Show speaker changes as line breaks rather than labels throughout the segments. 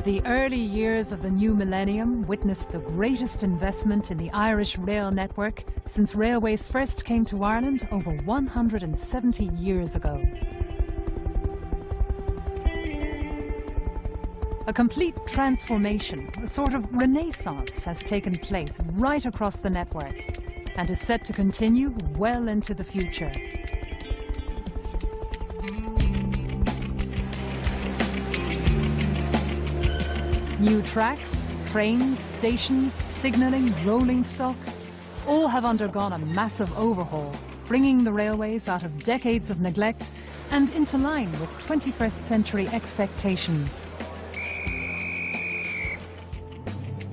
The early years of the new millennium witnessed the greatest investment in the Irish rail network since railways first came to Ireland over 170 years ago. A complete transformation, a sort of renaissance, has taken place right across the network and is set to continue well into the future. New tracks, trains, stations, signalling, rolling stock, all have undergone a massive overhaul, bringing the railways out of decades of neglect and into line with 21st century expectations.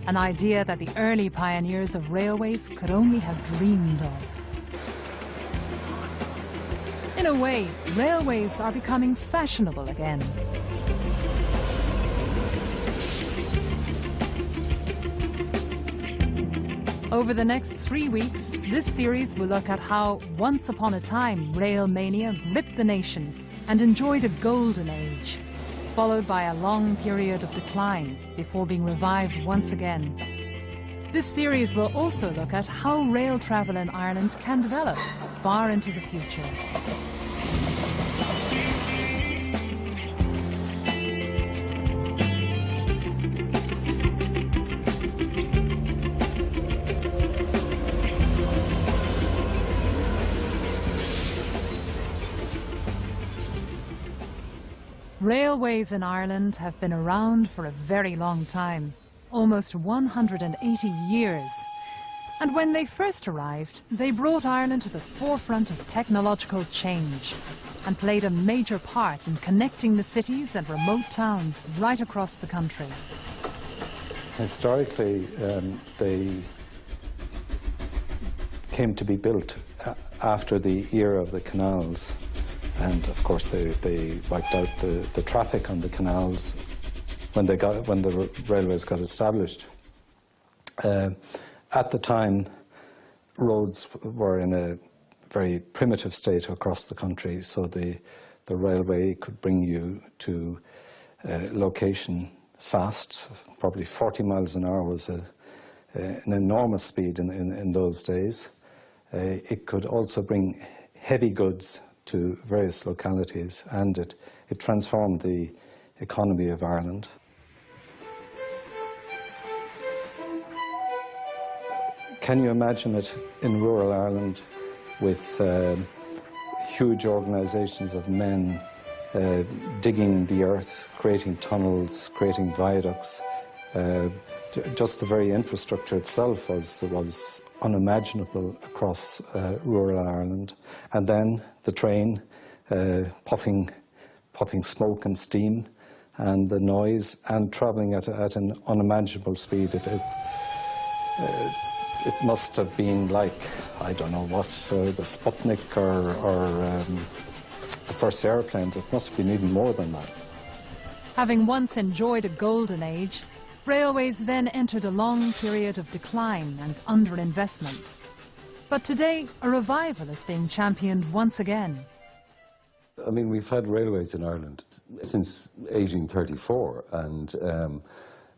An idea that the early pioneers of railways could only have dreamed of. In a way, railways are becoming fashionable again. Over the next 3 weeks, this series will look at how, once upon a time, rail mania gripped the nation and enjoyed a golden age, followed by a long period of decline before being revived once again. This series will also look at how rail travel in Ireland can develop far into the future. Railways in Ireland have been around for a very long time, almost 180 years. And when they first arrived, they brought Ireland to the forefront of technological change and played a major part in connecting the cities and remote towns right across the country.
Historically, they came to be built after the era of the canals. And of course, they wiped out the traffic on the canals when the railways got established. At the time, roads were in a very primitive state across the country, so the railway could bring you to a location fast. Probably 40 miles an hour was an enormous speed in those days. It could also bring heavy goods to various localities, and it transformed the economy of Ireland. Can you imagine it in rural Ireland with huge organisations of men digging the earth, creating tunnels, creating viaducts? Just the very infrastructure itself was unimaginable across rural Ireland. And then the train puffing smoke and steam, and the noise, and travelling at an unimaginable speed. It must have been like, I don't know what, the Sputnik or the first airplanes. It must have been even more than that.
Having once enjoyed a golden age, railways then entered a long period of decline and underinvestment. But today, a revival is being championed once again.
I mean, we've had railways in Ireland since 1834, and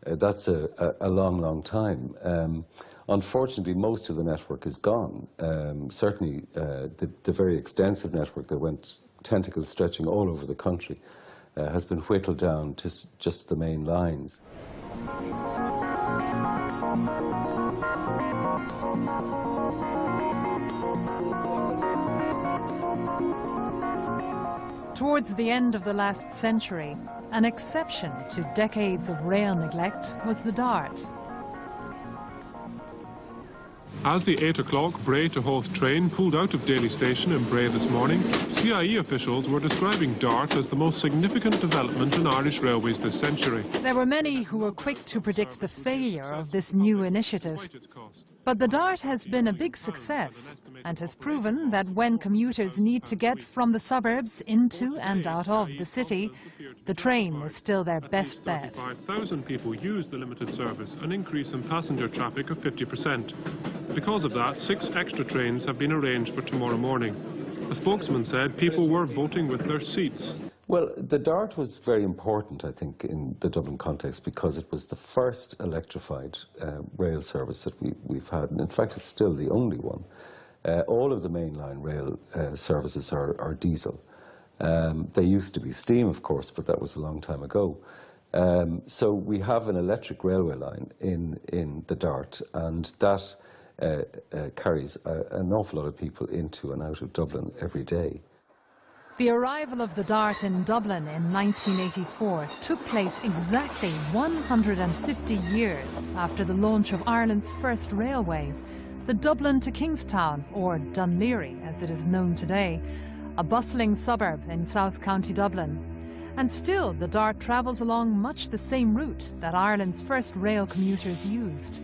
that's a long, long time. Unfortunately, most of the network is gone. Certainly, the very extensive network that went tentacles stretching all over the country has been whittled down to just the main lines.
Towards the end of the last century, an exception to decades of rail neglect was the Dart.
As the 8 o'clock Bray to Howth train pulled out of Daly Station in Bray this morning, CIE officials were describing Dart as the most significant development in Irish railways this century.
There were many who were quick to predict the failure of this new initiative. But the Dart has been a big success and has proven that when commuters need to get from the suburbs into and out of the city, the train is still their best bet.
5,000 people use the limited service, an increase in passenger traffic of 50%. Because of that, 6 extra trains have been arranged for tomorrow morning. A spokesman said people were voting with their seats.
Well, the DART was very important, I think, in the Dublin context because it was the first electrified rail service that we've had, and in fact it's still the only one. All of the mainline rail services are diesel. They used to be steam, of course, but that was a long time ago. So we have an electric railway line in the DART, and that carries an awful lot of people into and out of Dublin every day.
The arrival of the DART in Dublin in 1984 took place exactly 150 years after the launch of Ireland's first railway, the Dublin to Kingstown, or Dunleary as it is known today, a bustling suburb in South County Dublin. And still, the DART travels along much the same route that Ireland's first rail commuters used.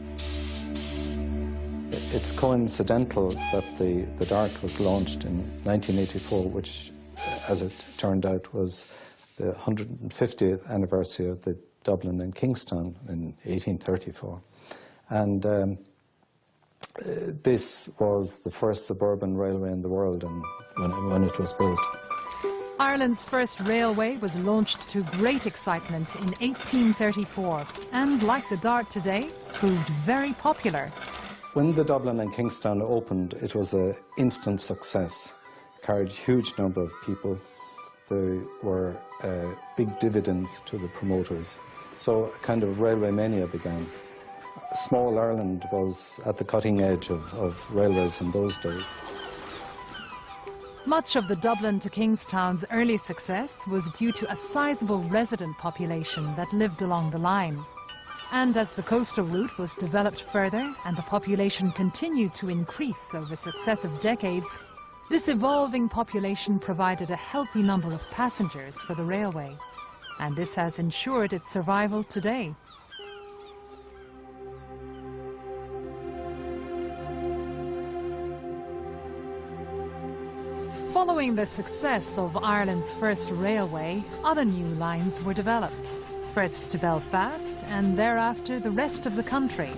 It's coincidental that the DART was launched in 1984, which, as it turned out, was the 150th anniversary of the Dublin and Kingstown in 1834. And this was the first suburban railway in the world when it was built.
Ireland's first railway was launched to great excitement in 1834 and, like the DART today, proved very popular.
When the Dublin and Kingstown opened, it was an instant success. It carried a huge number of people. There were big dividends to the promoters. So a kind of railway mania began. Small Ireland was at the cutting edge of railways in those days.
Much of the Dublin to Kingstown's early success was due to a sizable resident population that lived along the line. And as the coastal route was developed further and the population continued to increase over successive decades, this evolving population provided a healthy number of passengers for the railway. And this has ensured its survival today. Following the success of Ireland's first railway, other new lines were developed. First to Belfast and thereafter the rest of the country.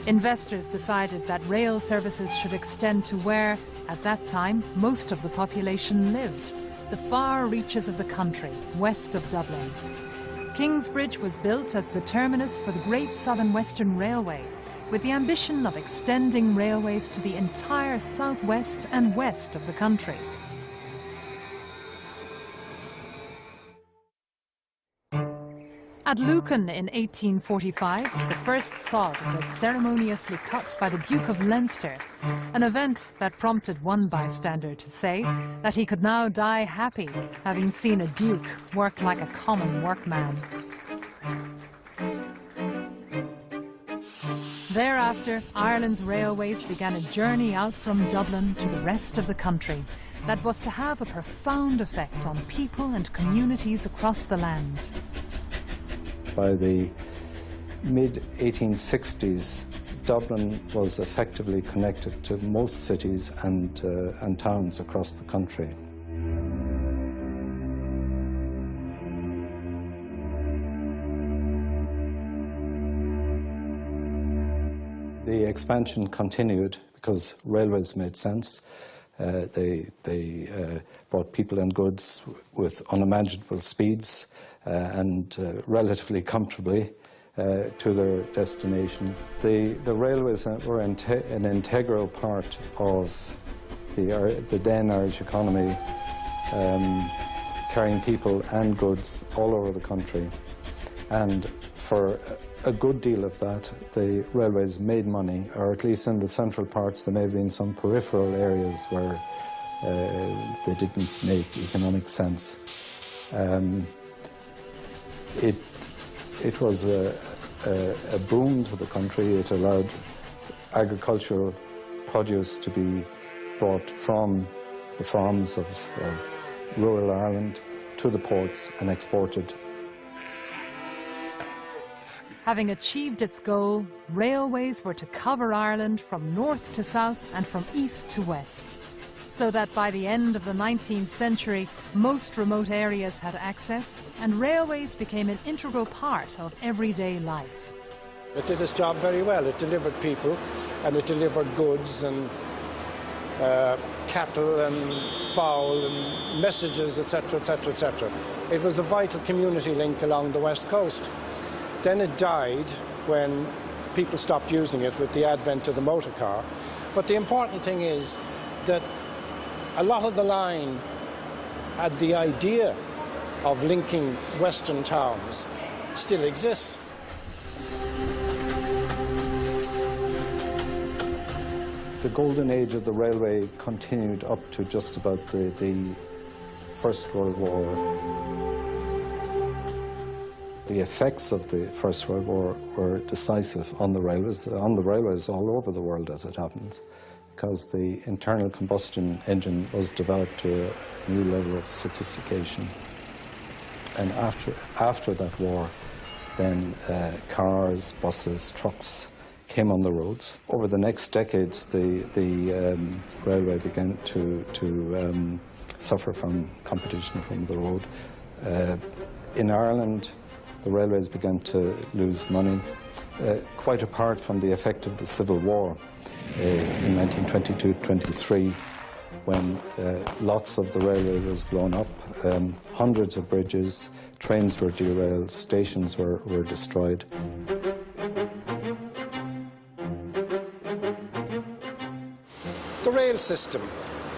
Investors decided that rail services should extend to where, at that time, most of the population lived, the far reaches of the country, west of Dublin. Kingsbridge was built as the terminus for the Great Southern Western Railway, with the ambition of extending railways to the entire southwest and west of the country. At Lucan in 1845, the first sod was ceremoniously cut by the Duke of Leinster, an event that prompted one bystander to say that he could now die happy, having seen a duke work like a common workman. Thereafter, Ireland's railways began a journey out from Dublin to the rest of the country that was to have a profound effect on people and communities across the land.
By the mid-1860s, Dublin was effectively connected to most cities and towns across the country. The expansion continued because railways made sense. They brought people and goods with unimaginable speeds and relatively comfortably to their destination. The railways were an integral part of the then Irish economy, carrying people and goods all over the country. And for a good deal of that, the railways made money, or at least in the central parts. There may have been some peripheral areas where they didn't make economic sense. It was a boon to the country. It allowed agricultural produce to be brought from the farms of rural Ireland to the ports and exported.
Having achieved its goal, railways were to cover Ireland from north to south and from east to west, so that by the end of the 19th century, most remote areas had access, and railways became an integral part of everyday life.
It did its job very well. It delivered people, and it delivered goods, and cattle and fowl and messages, etc., etc., etc. It was a vital community link along the west coast. Then it died when people stopped using it with the advent of the motor car. But the important thing is that a lot of the line had the idea of linking western towns still exists.
The golden age of the railway continued up to just about the First World War. The effects of the First World War were decisive on the railways all over the world, as it happens, because the internal combustion engine was developed to a new level of sophistication. And after that war, then cars, buses, trucks came on the roads. Over the next decades, the railway began to suffer from competition from the road. In Ireland, the railways began to lose money, quite apart from the effect of the Civil War in 1922-23, when lots of the railway was blown up, hundreds of bridges, trains were derailed, stations were destroyed.
The rail system,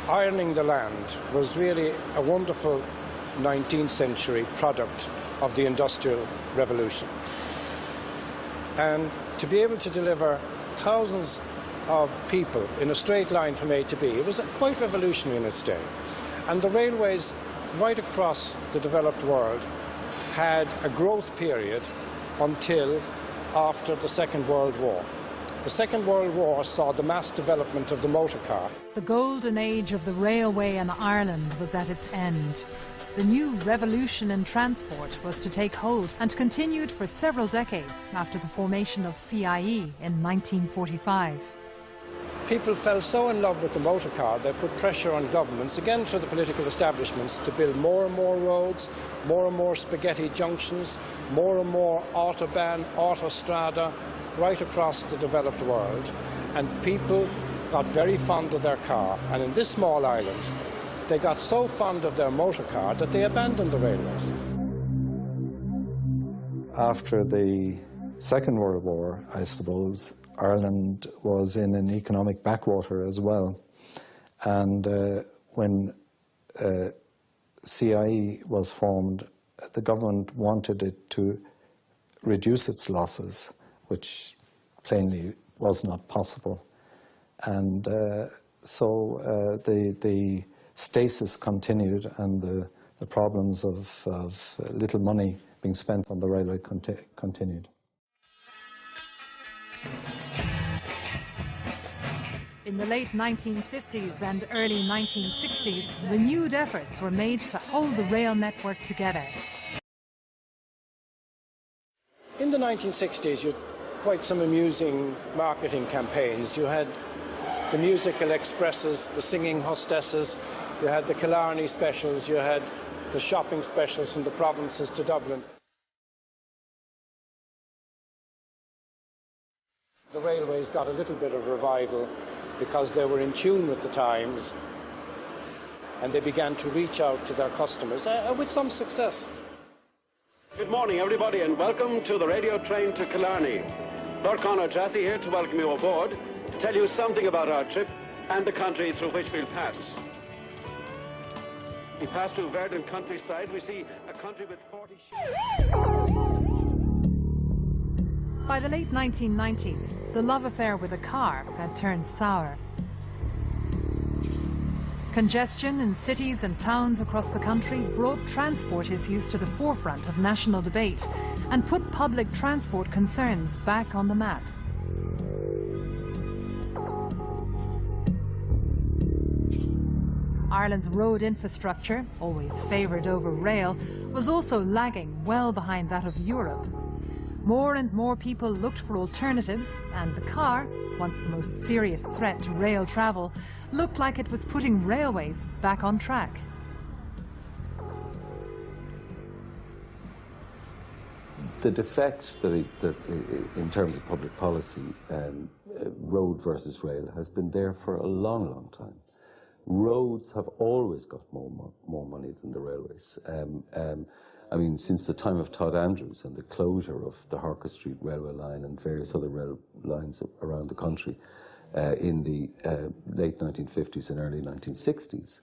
ironing the land, was really a wonderful 19th century product of the Industrial Revolution. And to be able to deliver thousands of people in a straight line from A to B, it was quite revolutionary in its day. And the railways right across the developed world had a growth period until after the Second World War. The Second World War saw the mass development of the motor car.
The golden age of the railway in Ireland was at its end. The new revolution in transport was to take hold and continued for several decades after the formation of CIE in 1945.
People fell so in love with the motor car, they put pressure on governments, again through the political establishments, to build more and more roads, more and more spaghetti junctions, more and more autobahn, autostrada, right across the developed world. And people got very fond of their car. And in this small island, they got so fond of their motor car that they abandoned the railways.
After the Second World War, I suppose, Ireland was in an economic backwater as well. And when CIE was formed, the government wanted it to reduce its losses, which plainly was not possible. And so the stasis continued, and the problems of little money being spent on the railway continued.
In the late 1950s and early 1960s, renewed efforts were made to hold the rail network together.
In the 1960s, you had quite some amusing marketing campaigns. You had the musical expresses, the singing hostesses, you had the Killarney specials, you had the shopping specials from the provinces to Dublin. The railways got a little bit of revival because they were in tune with the times, and they began to reach out to their customers with some success.
Good morning, everybody, and welcome to the radio train to Killarney. Lord Conor Jassy here to welcome you aboard, to tell you something about our trip and the country through which we'll pass. We pass through verdant countryside. We see a country with 40 sheep.
By the late 1990s, the love affair with a car had turned sour. Congestion in cities and towns across the country brought transport issues to the forefront of national debate and put public transport concerns back on the map. Ireland's road infrastructure, always favoured over rail, was also lagging well behind that of Europe. More and more people looked for alternatives, and the car, once the most serious threat to rail travel, looked like it was putting railways back on track.
The defect that in terms of public policy, road versus rail, has been there for a long, long time. roads have always got more money than the railways. I mean, since the time of Todd Andrews and the closure of the Harker Street railway line and various other rail lines around the country in the late 1950s and early 1960s,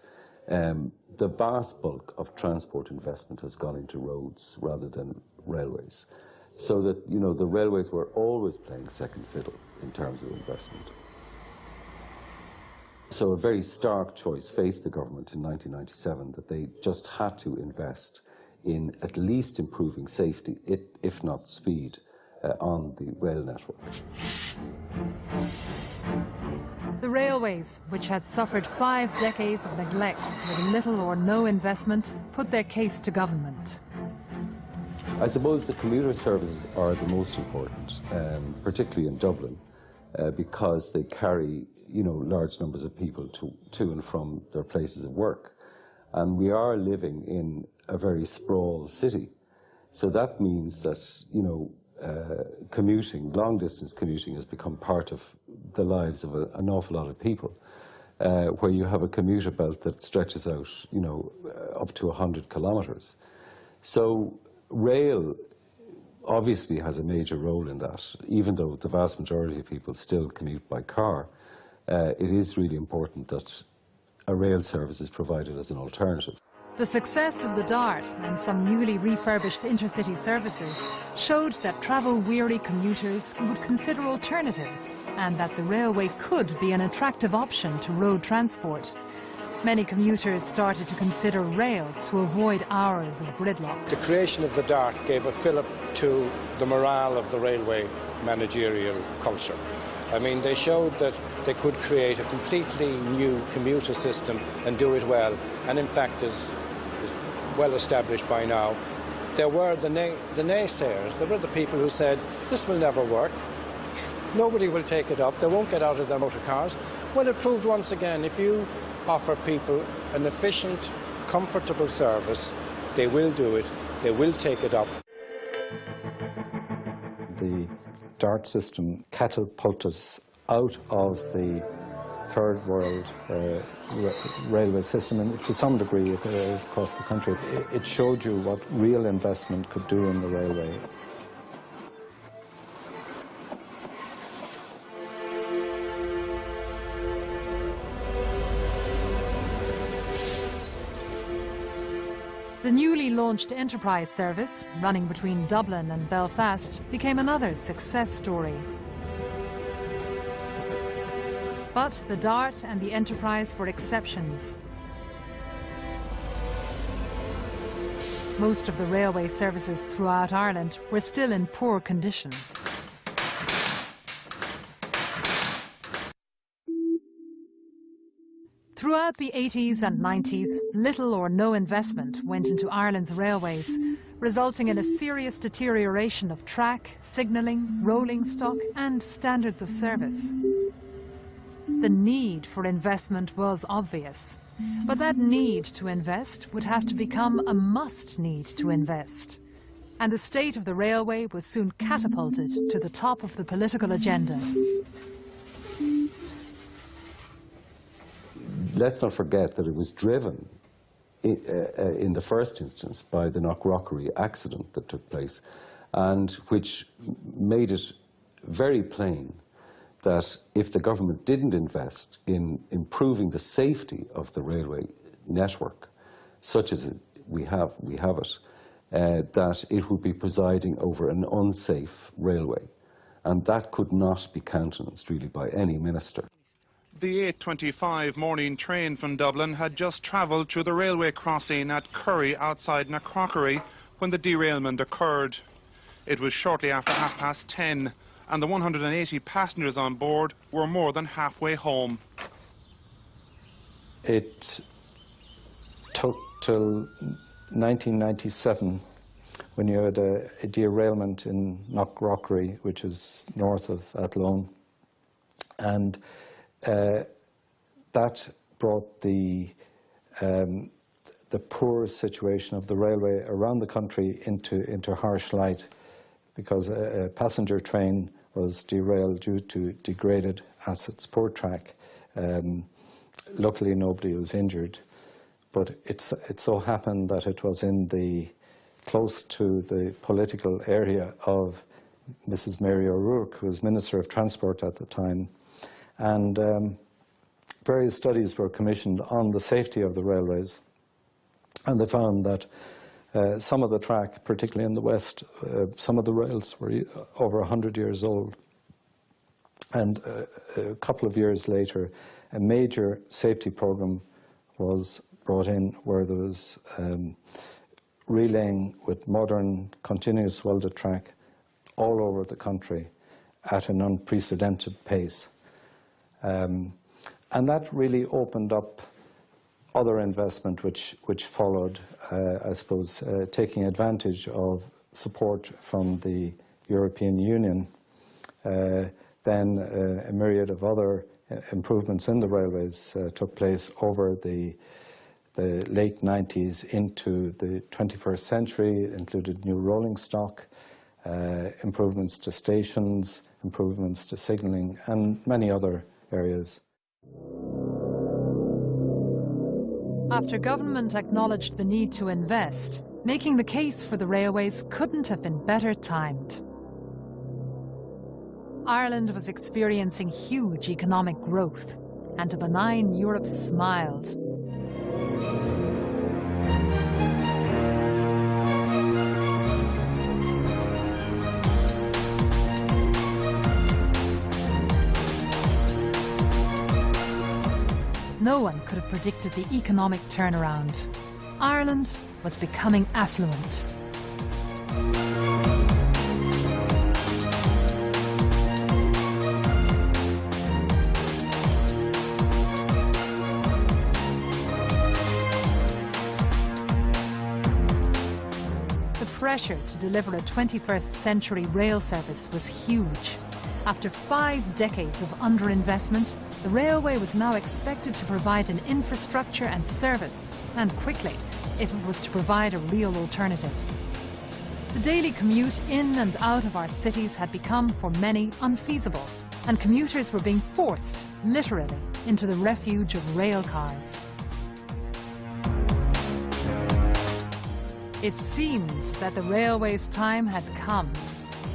the vast bulk of transport investment has gone into roads rather than railways. So that, you know, the railways were always playing second fiddle in terms of investment. So a very stark choice faced the government in 1997 that they just had to invest in at least improving safety, if not speed, on the rail network.
The railways, which had suffered 5 decades of neglect with little or no investment, put their case to government.
I suppose the commuter services are the most important, particularly in Dublin, because they carry, you know, large numbers of people to and from their places of work. And we are living in a very sprawl city. So that means that, you know, commuting, long-distance commuting has become part of the lives of an awful lot of people, where you have a commuter belt that stretches out, you know, up to 100 kilometres. So rail obviously has a major role in that. Even though the vast majority of people still commute by car, it is really important that a rail service is provided as an alternative.
The success of the DART and some newly refurbished intercity services showed that travel-weary commuters would consider alternatives and that the railway could be an attractive option to road transport. Many commuters started to consider rail to avoid hours of gridlock.
The creation of the DART gave a fillip to the morale of the railway managerial culture. I mean, they showed that they could create a completely new commuter system and do it well, and in fact is well established by now. There were the naysayers, there were the people who said, this will never work, nobody will take it up, they won't get out of their motor cars. Well, it proved once again, if you offer people an efficient, comfortable service, they will do it, they will take it up.
The DART system catapulted us out of the third world railway system, and to some degree across the country. It showed you what real investment could do in the railway.
The newly launched Enterprise service, running between Dublin and Belfast, became another success story. But the DART and the Enterprise were exceptions. Most of the railway services throughout Ireland were still in poor condition. Throughout the 80s and 90s, little or no investment went into Ireland's railways, resulting in a serious deterioration of track, signalling, rolling stock and standards of service. The need for investment was obvious, but that need to invest would have to become a must need to invest. And the state of the railway was soon catapulted to the top of the political agenda.
Let's not forget that it was driven in the first instance by the Knockrockery accident that took place, and which made it very plain that if the government didn't invest in improving the safety of the railway network, such as we have it, that it would be presiding over an unsafe railway. And that could not be countenanced really by any minister.
The 8:25 morning train from Dublin had just travelled through the railway crossing at Curry outside Knockrockery when the derailment occurred. It was shortly after 10:30, and the 180 passengers on board were more than halfway home.
It took till 1997 when you had a derailment in Knockrockery, which is north of Athlone, and that brought the poor situation of the railway around the country into harsh light, because a passenger train was derailed due to degraded asset support track, Luckily, nobody was injured, but it so happened that it was close to the political area of Mrs. Mary O'Rourke, who was Minister of Transport at the time, and various studies were commissioned on the safety of the railways, and they found that some of the track, particularly in the west, some of the rails were over 100 years old. And a couple of years later, a major safety program was brought in where there was relaying with modern continuous welded track all over the country at an unprecedented pace. And that really opened up other investment which followed, I suppose, taking advantage of support from the European Union. Then a myriad of other improvements in the railways took place over the late 90s into the 21st century. It included new rolling stock, improvements to stations, improvements to signalling, and many other areas.
After government acknowledged the need to invest, making the case for the railways couldn't have been better timed. Ireland was experiencing huge economic growth, and a benign Europe smiled. No one could have predicted the economic turnaround. Ireland was becoming affluent. The pressure to deliver a 21st century rail service was huge. After 5 decades of underinvestment, the railway was now expected to provide an infrastructure and service, and quickly, if it was to provide a real alternative. The daily commute in and out of our cities had become, for many, unfeasible, and commuters were being forced, literally, into the refuge of rail cars. It seemed that the railway's time had come,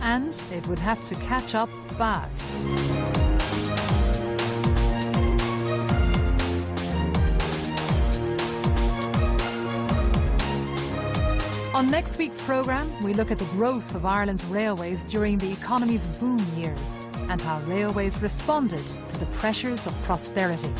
and it would have to catch up fast. On next week's programme, we look at the growth of Ireland's railways during the economy's boom years and how railways responded to the pressures of prosperity.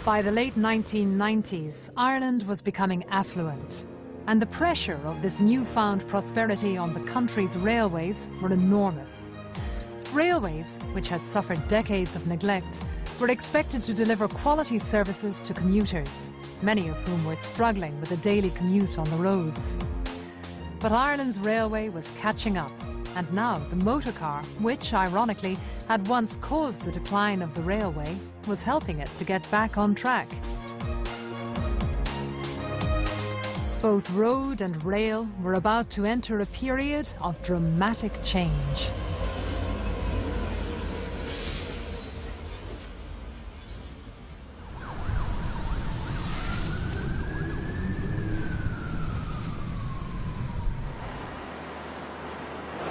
By the late 1990s, Ireland was becoming affluent, and the pressure of this newfound prosperity on the country's railways were enormous. Railways, which had suffered decades of neglect, were expected to deliver quality services to commuters, many of whom were struggling with a daily commute on the roads. But Ireland's railway was catching up, and now the motor car, which, ironically, had once caused the decline of the railway, was helping it to get back on track. Both road and rail were about to enter a period of dramatic change.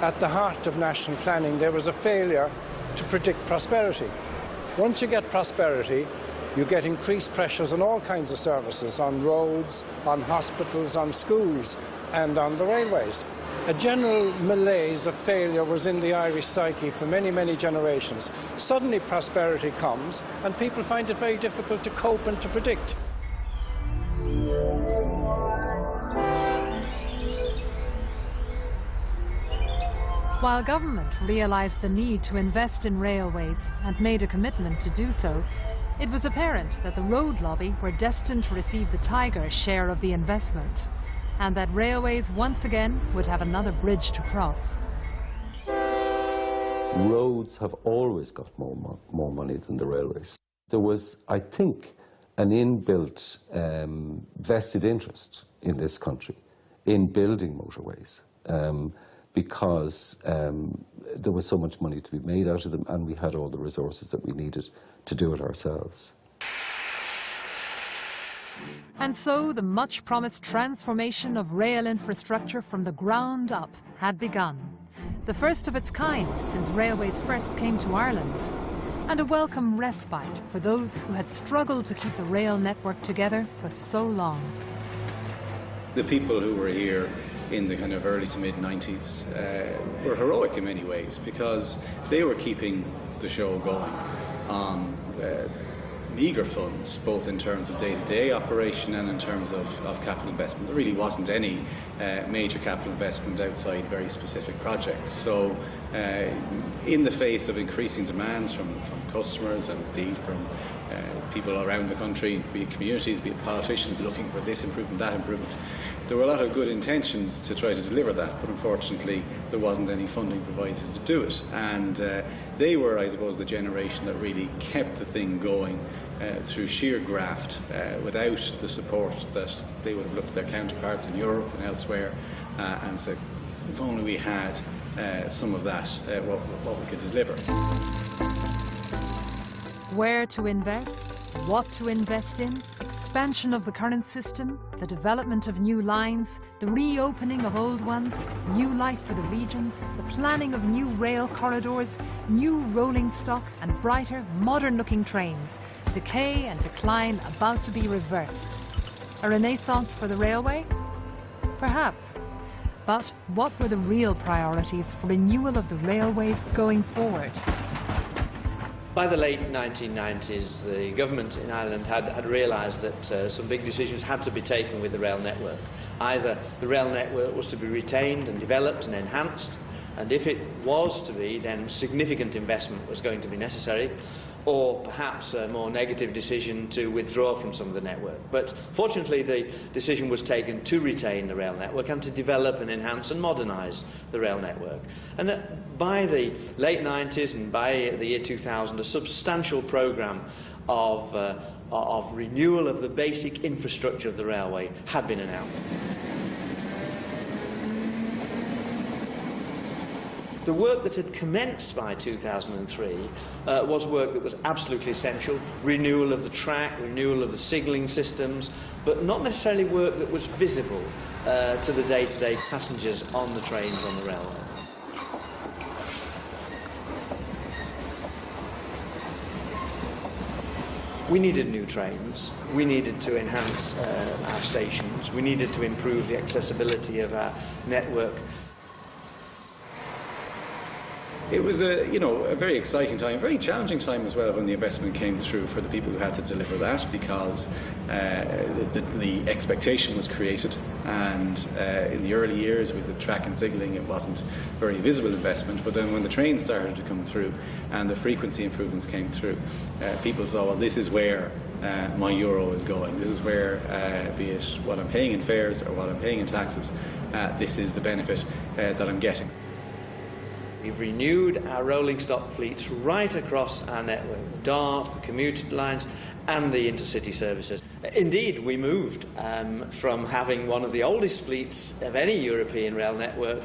at the heart of national planning, there was a failure to predict prosperity. Once you get prosperity, you get increased pressures on all kinds of services, on roads, on hospitals, on schools, and on the railways. A general malaise of failure was in the Irish psyche for many, many generations. Suddenly prosperity comes, and people find it very difficult to cope and to predict.
While government realised the need to invest in railways and made a commitment to do so, it was apparent that the road lobby were destined to receive the tiger share of the investment, and that railways once again would have another bridge to cross.
Roads have always got more money than the railways. There was, I think, an inbuilt vested interest in this country in building motorways. Because there was so much money to be made out of them, and we had all the resources that we needed to do it ourselves.
And so the much-promised transformation of rail infrastructure from the ground up had begun. The first of its kind since railways first came to Ireland, and a welcome respite for those who had struggled to keep the rail network together for so long.
The people who were here in the kind of early to mid-90s were heroic in many ways, because they were keeping the show going on meagre funds, both in terms of day-to-day operation and in terms of capital investment. There really wasn't any major capital investment outside very specific projects. So in the face of increasing demands from customers, and indeed from people around the country, be it communities, be it politicians, looking for this improvement, that improvement, there were a lot of good intentions to try to deliver that, but unfortunately there wasn't any funding provided to do it. And they were, I suppose, the generation that really kept the thing going through sheer graft, without the support that they would have looked at their counterparts in Europe and elsewhere and said, if only we had some of that, what we could deliver.
Where to invest, what to invest in, expansion of the current system, the development of new lines, the reopening of old ones, new life for the regions, the planning of new rail corridors, new rolling stock and brighter, modern-looking trains, decay and decline about to be reversed. A renaissance for the railway? Perhaps. But what were the real priorities for renewal of the railways going forward?
By the late 1990s, the government in Ireland had realised that some big decisions had to be taken with the rail network. Either the rail network was to be retained and developed and enhanced, and if it was to be, then significant investment was going to be necessary, or perhaps a more negative decision to withdraw from some of the network. But fortunately, the decision was taken to retain the rail network and to develop and enhance and modernise the rail network. And by the late 90s and by the year 2000, a substantial programme of renewal of the basic infrastructure of the railway had been announced. The work that had commenced by 2003 was work that was absolutely essential: renewal of the track, renewal of the signalling systems, but not necessarily work that was visible to the day-to-day passengers on the trains on the railway. We needed new trains, we needed to enhance our stations, we needed to improve the accessibility of our network.
It was a very exciting time, very challenging time as well when the investment came through for the people who had to deliver that, because the expectation was created, and in the early years with the track and signalling it wasn't very visible investment, but then when the trains started to come through and the frequency improvements came through, people saw, well, this is where my euro is going, this is where, be it what I'm paying in fares or what I'm paying in taxes, this is the benefit that I'm getting.
We've renewed our rolling stock fleets right across our network, DART, the commuter lines, and the intercity services. Indeed, we moved from having one of the oldest fleets of any European rail network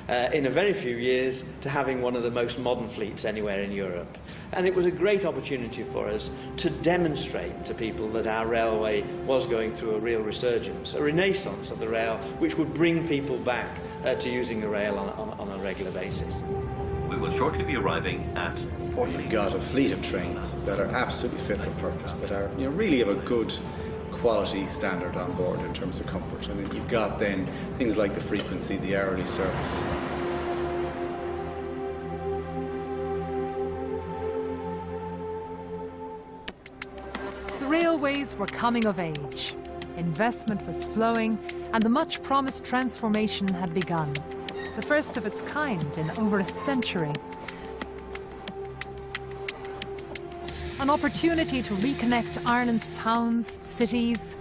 in a very few years to having one of the most modern fleets anywhere in Europe. And it was a great opportunity for us to demonstrate to people that our railway was going through a real resurgence, a renaissance of the rail, which would bring people back to using the rail on a regular basis.
We will shortly be arriving at Port.
You've got a fleet of trains that are absolutely fit for purpose, that are really of a good quality standard on board in terms of comfort. I mean, you've got then things like the frequency, the hourly service.
The railways were coming of age. Investment was flowing, and the much-promised transformation had begun. The first of its kind in over a century. An opportunity to reconnect Ireland's towns, cities,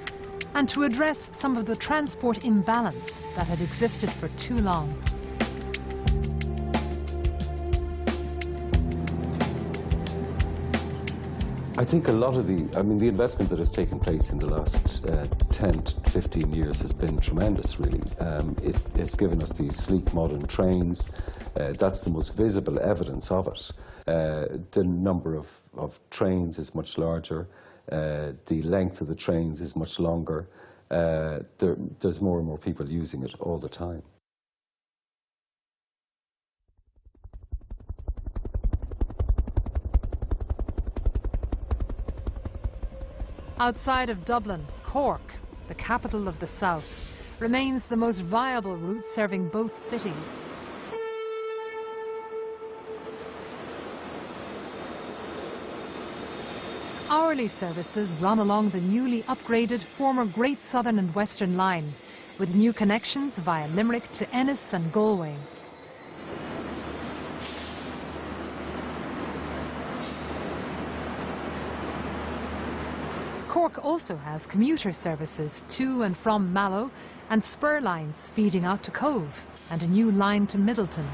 and to address some of the transport imbalance that had existed for too long.
I think a lot of the investment that has taken place in the last 10 to 15 years has been tremendous, really. It's given us these sleek modern trains. That's the most visible evidence of it. The number of trains is much larger. The length of the trains is much longer. There's more and more people using it all the time.
Outside of Dublin, Cork, the capital of the south, remains the most viable route serving both cities. Hourly services run along the newly upgraded former Great Southern and Western Line, with new connections via Limerick to Ennis and Galway. Cork also has commuter services to and from Mallow and spur lines feeding out to Cove and a new line to Middleton.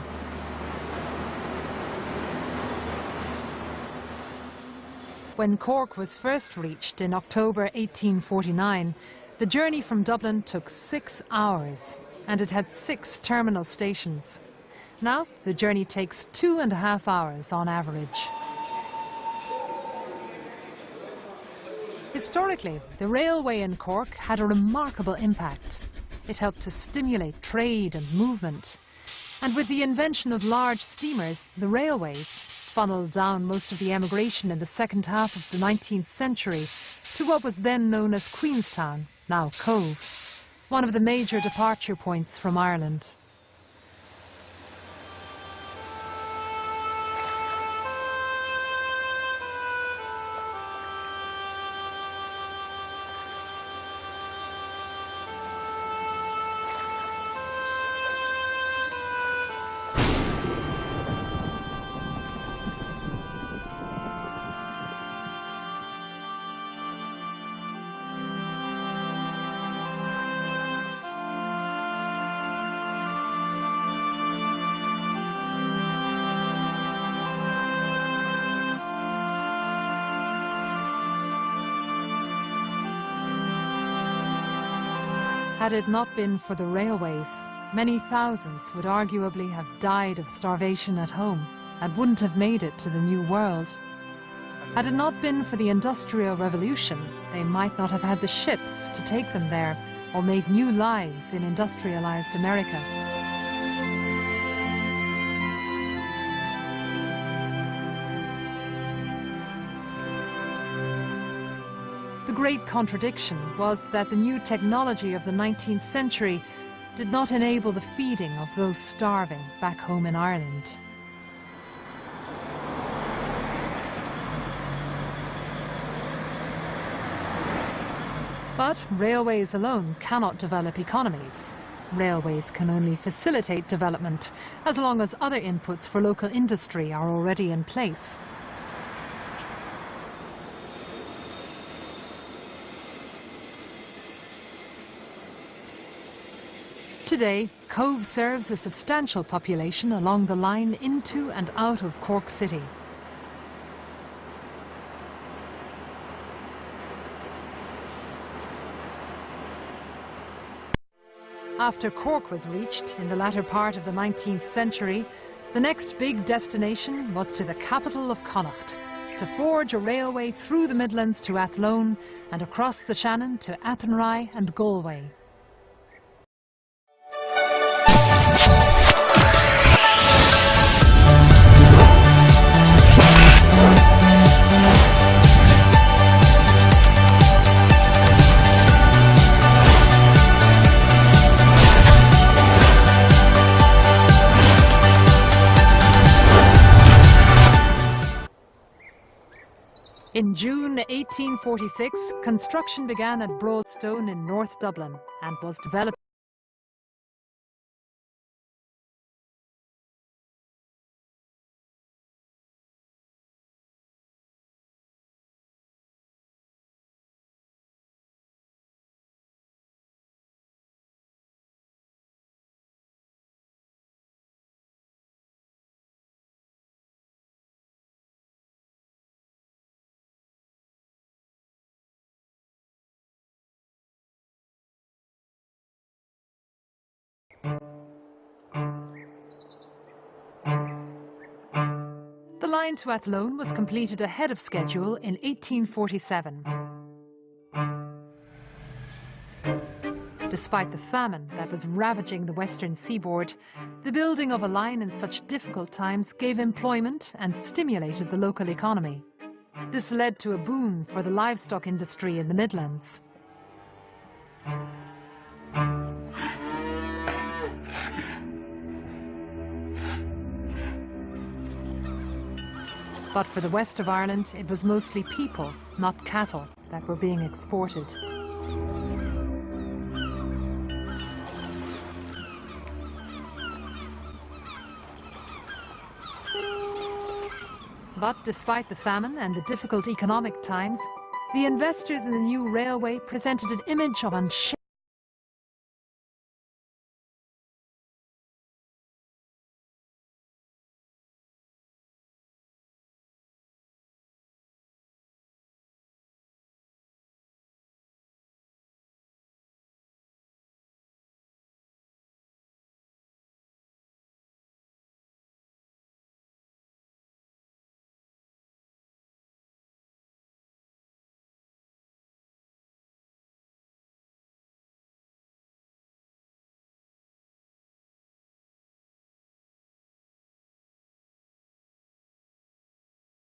When Cork was first reached in October 1849, the journey from Dublin took 6 hours and it had 6 terminal stations. Now the journey takes 2.5 hours on average. Historically, the railway in Cork had a remarkable impact. It helped to stimulate trade and movement. And with the invention of large steamers, the railways funneled down most of the emigration in the second half of the 19th century to what was then known as Queenstown, now Cove, one of the major departure points from Ireland. Had it not been for the railways, many thousands would arguably have died of starvation at home and wouldn't have made it to the New World. Had it not been for the Industrial Revolution, they might not have had the ships to take them there or made new lives in industrialized America. The great contradiction was that the new technology of the 19th century did not enable the feeding of those starving back home in Ireland. But railways alone cannot develop economies. Railways can only facilitate development as long as other inputs for local industry are already in place. Today, Cove serves a substantial population along the line into and out of Cork City. After Cork was reached in the latter part of the 19th century, the next big destination was to the capital of Connacht, to forge a railway through the Midlands to Athlone and across the Shannon to Athenry and Galway. In June 1846, construction began at Broadstone in North Dublin and was developed. The line to Athlone was completed ahead of schedule in 1847. Despite the famine that was ravaging the western seaboard, the building of a line in such difficult times gave employment and stimulated the local economy. This led to a boom for the livestock industry in the Midlands. But for the west of Ireland, it was mostly people, not cattle, that were being exported. But despite the famine and the difficult economic times, the investors in the new railway presented an image of unshakable.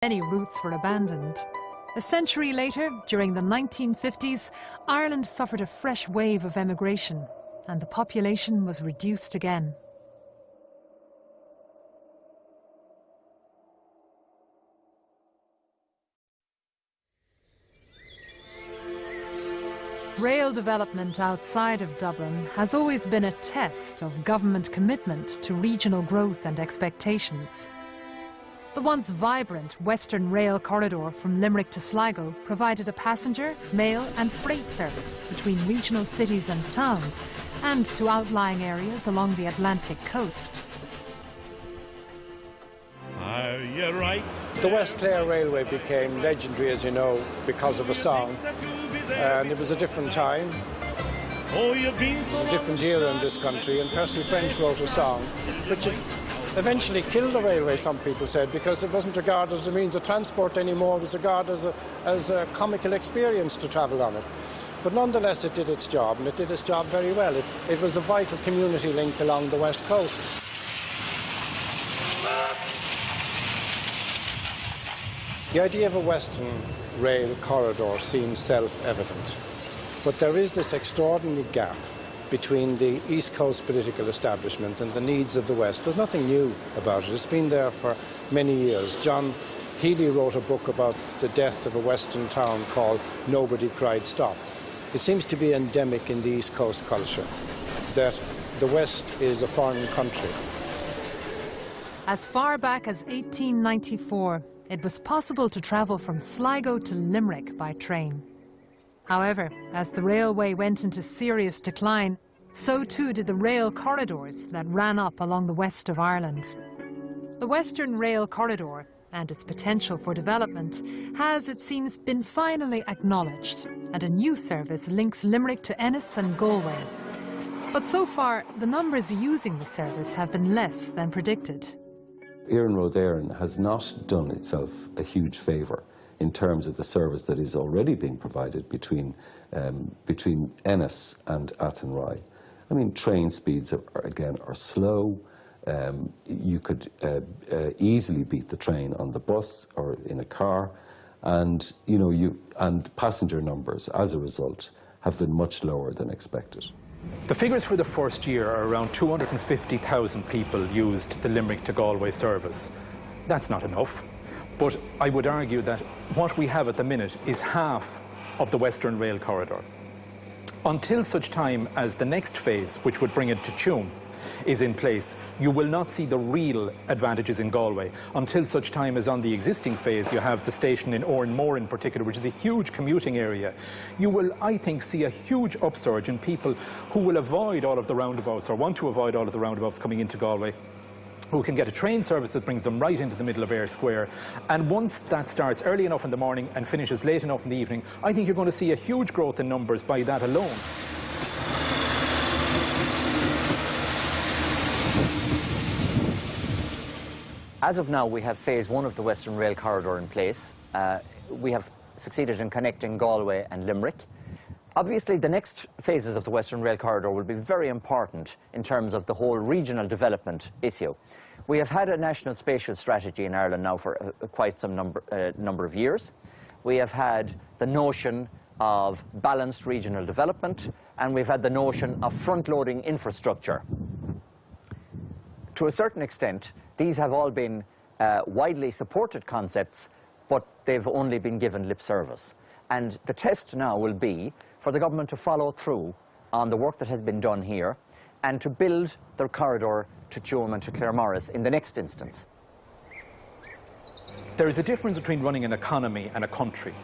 Many routes were abandoned. A century later, during the 1950s, Ireland suffered a fresh wave of emigration, and the population was reduced again. Rail development outside of Dublin has always been a test of government commitment to regional growth and expectations. The once vibrant Western Rail corridor from Limerick to Sligo provided a passenger, mail and freight service between regional cities and towns and to outlying areas along the Atlantic coast.
Are you right?
The West Clare Railway became legendary, as you know, because of a song. And it was a different time. It was a different era in this country, and Percy French wrote a song which eventually killed the railway, some people said, because it wasn't regarded as a means of transport anymore. It was regarded as a comical experience to travel on it. But nonetheless, it did its job, and it did its job very well. It was a vital community link along the west coast. The idea of a Western rail corridor seems self-evident, but there is this extraordinary gap between the East Coast political establishment and the needs of the West. There's nothing new about it. It's been there for many years. John Healy wrote a book about the death of a Western town called Nobody Cried Stop. It seems to be endemic in the East Coast culture that the West is a foreign country.
As far back as 1894, it was possible to travel from Sligo to Limerick by train. However, as the railway went into serious decline, so too did the rail corridors that ran up along the west of Ireland. The Western Rail Corridor and its potential for development has, it seems, been finally acknowledged, and a new service links Limerick to Ennis and Galway. But so far, the numbers using the service have been less than predicted.
Éireann Road Éireann has not done itself a huge favour in terms of the service that is already being provided between Ennis and Athenry. I mean, train speeds are slow. You could easily beat the train on the bus or in a car, and and passenger numbers as a result have been much lower than expected.
The figures for the first year are around 250,000 people used the Limerick to Galway service. That's not enough, but I would argue that what we have at the minute is half of the Western Rail Corridor. Until such time as the next phase, which would bring it to Tuam, is in place, you will not see the real advantages in Galway until such time as on the existing phase you have the station in Oranmore in particular, which is a huge commuting area. You will, I think, see a huge upsurge in people who will avoid all of the roundabouts or want to avoid all of the roundabouts coming into Galway, who can get a train service that brings them right into the middle of Eyre Square. And once that starts early enough in the morning and finishes late enough in the evening, I think you're going to see a huge growth in numbers by that alone.
As of now, we have phase 1 of the Western Rail Corridor in place. We have succeeded in connecting Galway and Limerick. Obviously, the next phases of the Western Rail Corridor will be very important in terms of the whole regional development issue. We have had a national spatial strategy in Ireland now for quite some number of years. We have had the notion of balanced regional development, and we've had the notion of front-loading infrastructure. To a certain extent, these have all been widely supported concepts, but they've only been given lip service. And the test now will be for the government to follow through on the work that has been done here and to build their corridor to Tuam and to Claremorris in the next instance.
There is a difference between running an economy and a country.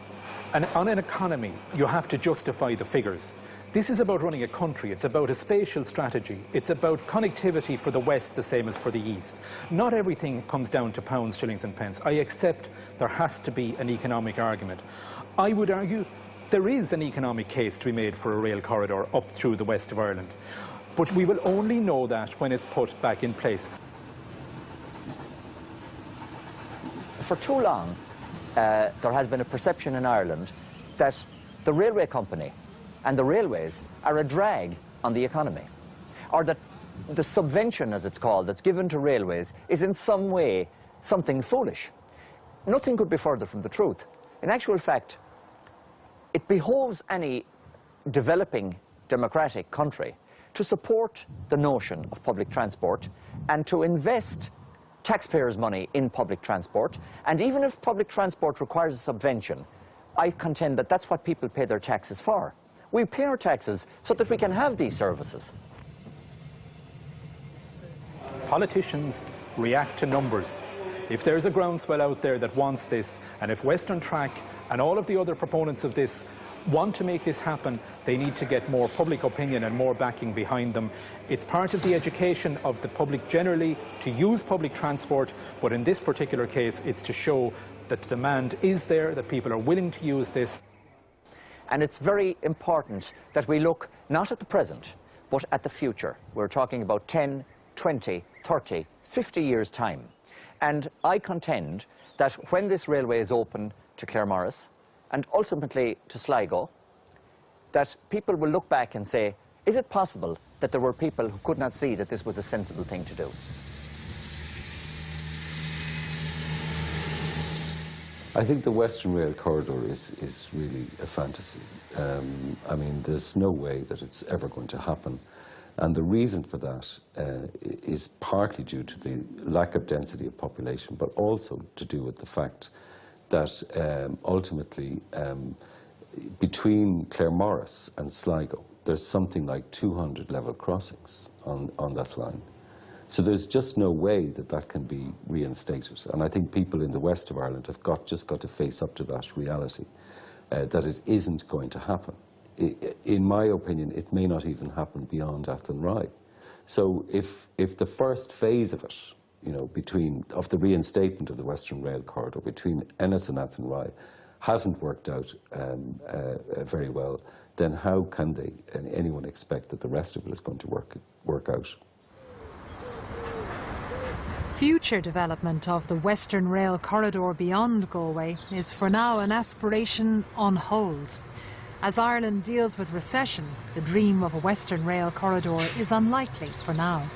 And on an economy, you have to justify the figures. This is about running a country. It's about a spatial strategy. It's about connectivity for the West the same as for the East. Not everything comes down to pounds, shillings and pence. I accept there has to be an economic argument. I would argue there is an economic case to be made for a rail corridor up through the west of Ireland. But we will only know that when it's put back in place.
For too long, there has been a perception in Ireland that the railway company and the railways are a drag on the economy, or that the subvention, as it's called, that's given to railways is in some way something foolish. Nothing could be further from the truth. In actual fact, it behoves any developing democratic country to support the notion of public transport and to invest taxpayers' money in public transport. And even if public transport requires a subvention, I contend that that's what people pay their taxes for. We pay our taxes so that we can have these services.
Politicians react to numbers. If there's a groundswell out there that wants this, and if Western Track and all of the other proponents of this want to make this happen, they need to get more public opinion and more backing behind them. It's part of the education of the public generally to use public transport, but in this particular case, it's to show that the demand is there, that people are willing to use this.
And it's very important that we look not at the present, but at the future. We're talking about 10, 20, 30, 50 years' time. And I contend that when this railway is open to Claremorris and ultimately to Sligo, that people will look back and say, is it possible that there were people who could not see that this was a sensible thing to do?
I think the Western Rail Corridor is really a fantasy. I mean, there's no way that it's ever going to happen. And the reason for that is partly due to the lack of density of population, but also to do with the fact that ultimately between Claremorris and Sligo, there's something like 200 level crossings on that line. So there's just no way that that can be reinstated. And I think people in the west of Ireland have just got to face up to that reality, that it isn't going to happen. In my opinion, it may not even happen beyond Athenry. So if the first phase of it, you know, of the reinstatement of the Western Rail Corridor between Ennis and Athenry hasn't worked out very well, then how can anyone expect that the rest of it is going to work out?
Future development of the Western Rail corridor beyond Galway is for now an aspiration on hold. As Ireland deals with recession, the dream of a Western Rail corridor is unlikely for now.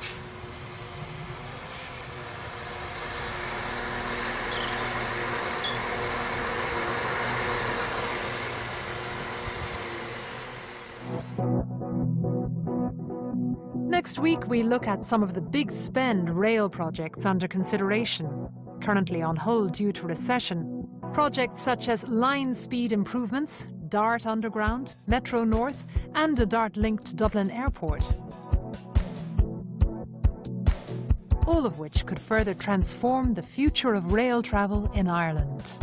Next week, we look at some of the big spend rail projects under consideration, currently on hold due to recession. Projects such as line speed improvements, Dart Underground, Metro North, and a Dart link to Dublin Airport. All of which could further transform the future of rail travel in Ireland.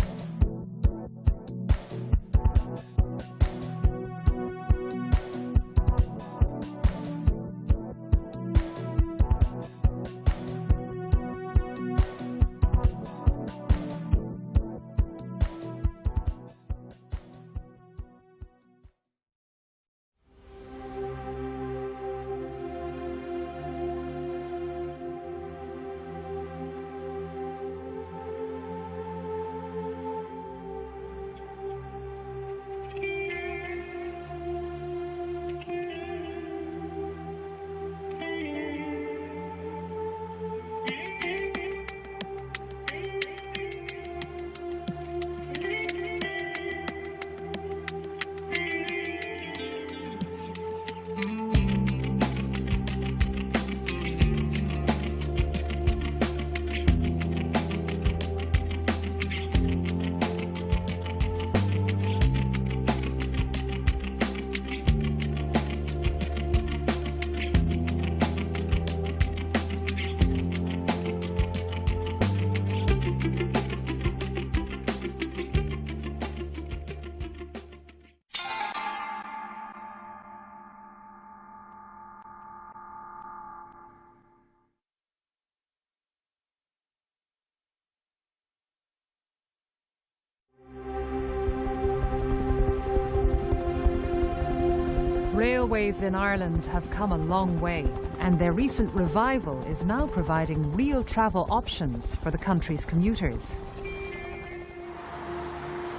Railways in Ireland have come a long way, and their recent revival is now providing real travel options for the country's commuters.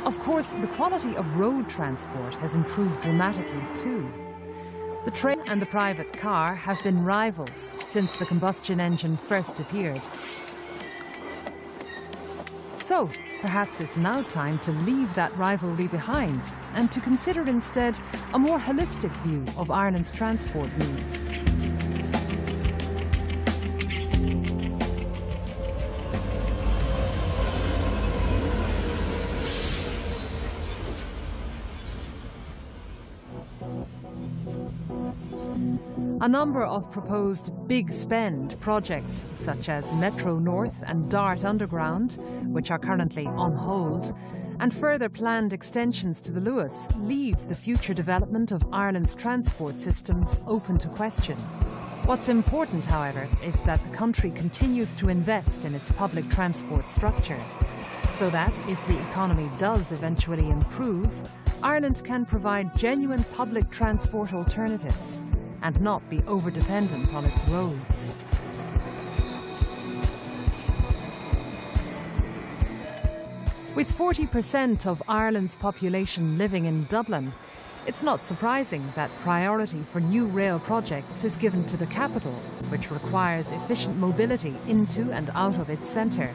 Of course, the quality of road transport has improved dramatically too. The train and the private car have been rivals since the combustion engine first appeared. So, perhaps it's now time to leave that rivalry behind and to consider instead a more holistic view of Ireland's transport needs. A number of proposed big spend projects, such as Metro North and Dart Underground, which are currently on hold, and further planned extensions to the Luas, leave the future development of Ireland's transport systems open to question. What's important, however, is that the country continues to invest in its public transport structure, so that if the economy does eventually improve, Ireland can provide genuine public transport alternatives and not be over-dependent on its roads. With 40% of Ireland's population living in Dublin, it's not surprising that priority for new rail projects is given to the capital, which requires efficient mobility into and out of its centre.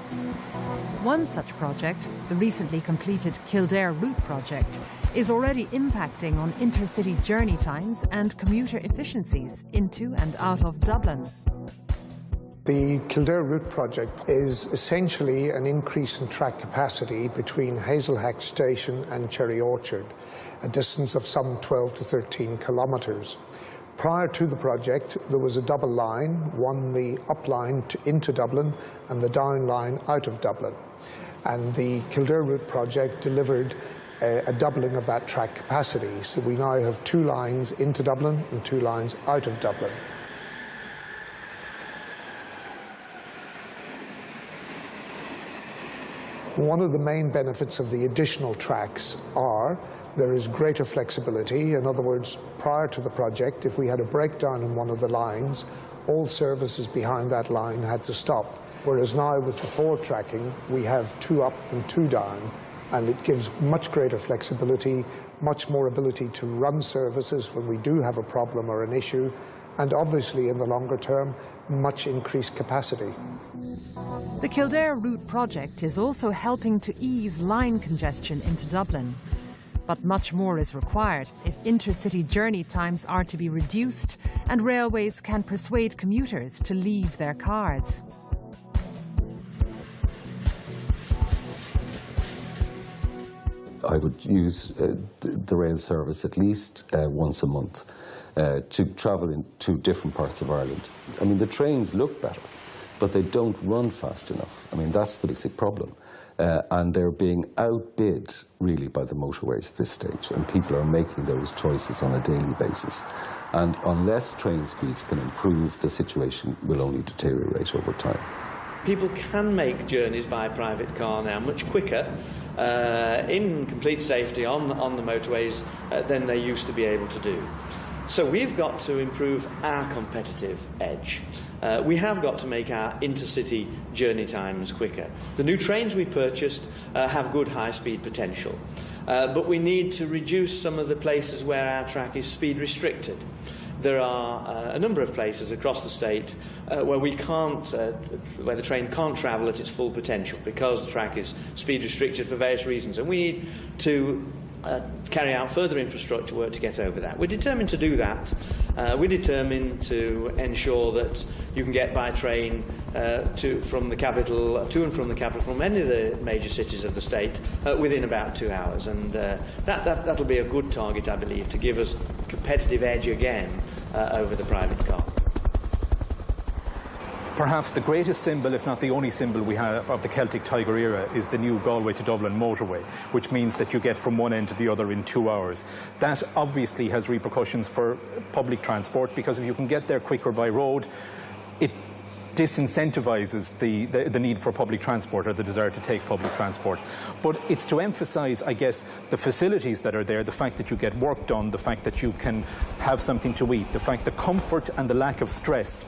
One such project, the recently completed Kildare Route project, is already impacting on intercity journey times and commuter efficiencies into and out of Dublin.
The Kildare Route project is essentially an increase in track capacity between Hazelhack Station and Cherry Orchard, a distance of some 12 to 13 kilometres. Prior to the project, there was a double line, one the up line into Dublin and the down line out of Dublin. And the Kildare Route project delivered a doubling of that track capacity. So we now have two lines into Dublin and two lines out of Dublin. One of the main benefits of the additional tracks are there is greater flexibility. In other words, prior to the project, if we had a breakdown in one of the lines, all services behind that line had to stop. Whereas now with the forward tracking, we have 2 up and 2 down, and it gives much greater flexibility, much more ability to run services when we do have a problem or an issue, and obviously in the longer term, much increased capacity.
The Kildare Route project is also helping to ease line congestion into Dublin. But much more is required if intercity journey times are to be reduced and railways can persuade commuters to leave their cars.
I would use the rail service at least once a month to travel to different parts of Ireland. I mean, the trains look better, but they don't run fast enough. I mean, that's the basic problem. And they're being outbid, really, by the motorways at this stage, and people are making those choices on a daily basis. And unless train speeds can improve, the situation will only deteriorate over time.
People can make journeys by private car now much quicker, in complete safety on the motorways than they used to be able to do. So we've got to improve our competitive edge. We have got to make our intercity journey times quicker. The new trains we purchased have good high-speed potential, but we need to reduce some of the places where our track is speed restricted. There are a number of places across the state where we can't, where the train can't travel at its full potential because the track is speed restricted for various reasons, and we need to carry out further infrastructure work to get over that. We're determined to do that. We're determined to ensure that you can get by train to and from the capital from any of the major cities of the state within about 2 hours, and that'll be a good target, I believe, to give us a competitive edge again over the private car.
Perhaps the greatest symbol, if not the only symbol we have of the Celtic Tiger era, is the new Galway to Dublin motorway, which means that you get from one end to the other in 2 hours. That obviously has repercussions for public transport, because if you can get there quicker by road, it disincentivises the need for public transport, or the desire to take public transport. But it's to emphasise, I guess, the facilities that are there, the fact that you get work done, the fact that you can have something to eat, the fact the comfort and the lack of stress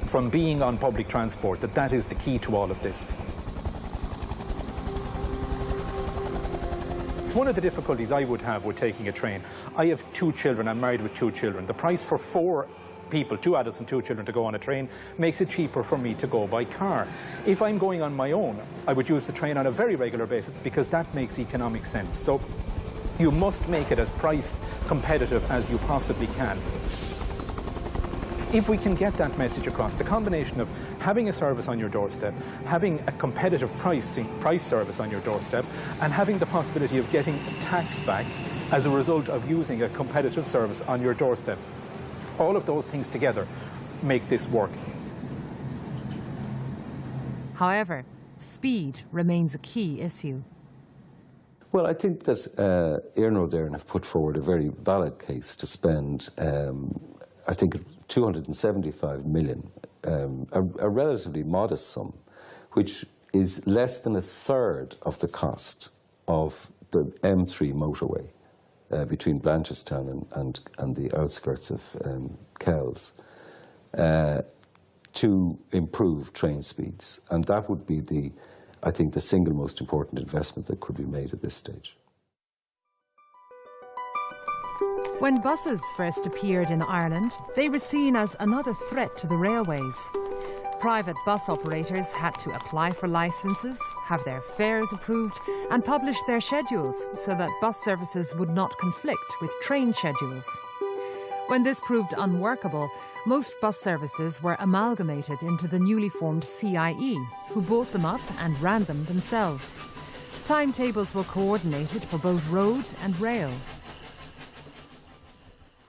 from being on public transport, that is the key to all of this. It's one of the difficulties I would have with taking a train. I have 2 children, I'm married with 2 children. The price for 4 people, 2 adults and 2 children, to go on a train makes it cheaper for me to go by car. If I'm going on my own, I would use the train on a very regular basis, because that makes economic sense. So you must make it as price competitive as you possibly can. If we can get that message across, the combination of having a service on your doorstep, having a competitive price service on your doorstep, and having the possibility of getting tax back as a result of using a competitive service on your doorstep, all of those things together make this work.
However, speed remains a key issue.
Well, I think that Iarnród Éireann have put forward a very valid case to spend, I think, 275 million, a relatively modest sum, which is less than a third of the cost of the M3 motorway between Blanchardstown and the outskirts of Kells, to improve train speeds. And that would be, I think, the single most important investment that could be made at this stage.
When buses first appeared in Ireland, they were seen as another threat to the railways. Private bus operators had to apply for licences, have their fares approved, and publish their schedules so that bus services would not conflict with train schedules. When this proved unworkable, most bus services were amalgamated into the newly formed CIE, who bought them up and ran them themselves. Timetables were coordinated for both road and rail.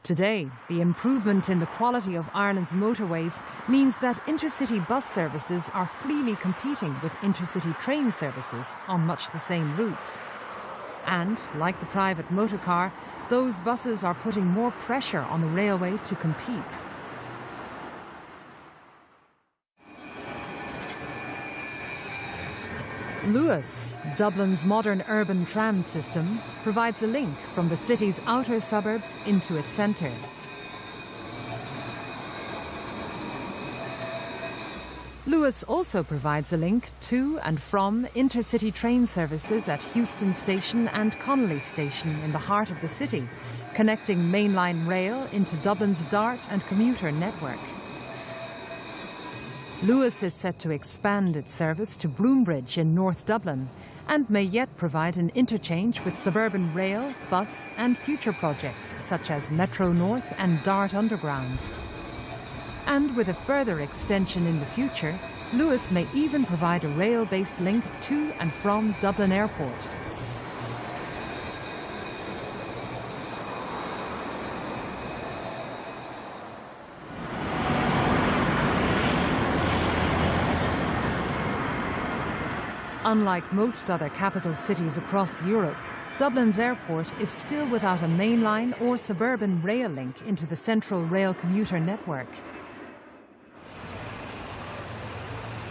Today, the improvement in the quality of Ireland's motorways means that intercity bus services are freely competing with intercity train services on much the same routes. And, like the private motor car, those buses are putting more pressure on the railway to compete. Luas, Dublin's modern urban tram system, provides a link from the city's outer suburbs into its centre. Luas also provides a link to and from intercity train services at Euston Station and Connolly Station in the heart of the city, connecting mainline rail into Dublin's DART and commuter network. Luas is set to expand its service to Broombridge in North Dublin and may yet provide an interchange with suburban rail, bus and future projects such as Metro North and DART Underground. And with a further extension in the future, Luas may even provide a rail-based link to and from Dublin Airport. Unlike most other capital cities across Europe, Dublin's airport is still without a mainline or suburban rail link into the central rail commuter network.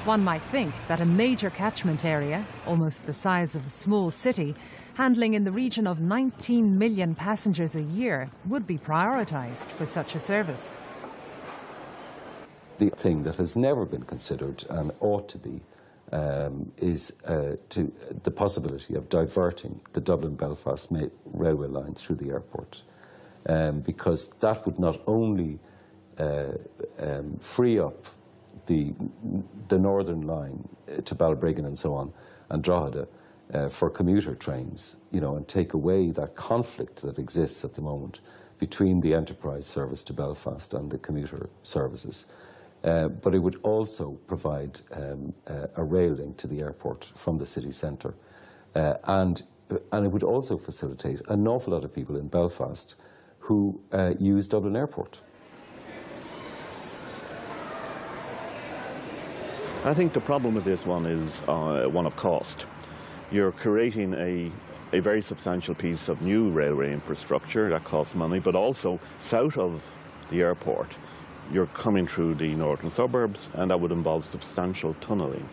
One might think that a major catchment area, almost the size of a small city, handling in the region of 19 million passengers a year, would be prioritised for such a service.
The thing that has never been considered and ought to be is the possibility of diverting the Dublin-Belfast railway line through the airport, because that would not only free up the northern line to Balbriggan and so on, and Drogheda for commuter trains, you know, and take away that conflict that exists at the moment between the enterprise service to Belfast and the commuter services. But it would also provide a rail link to the airport from the city centre, and it would also facilitate an awful lot of people in Belfast who use Dublin Airport.
I think the problem with this one is one of cost. You're creating a very substantial piece of new railway infrastructure that costs money, but also south of the airport, you're coming through the northern suburbs, and that would involve substantial tunnelling.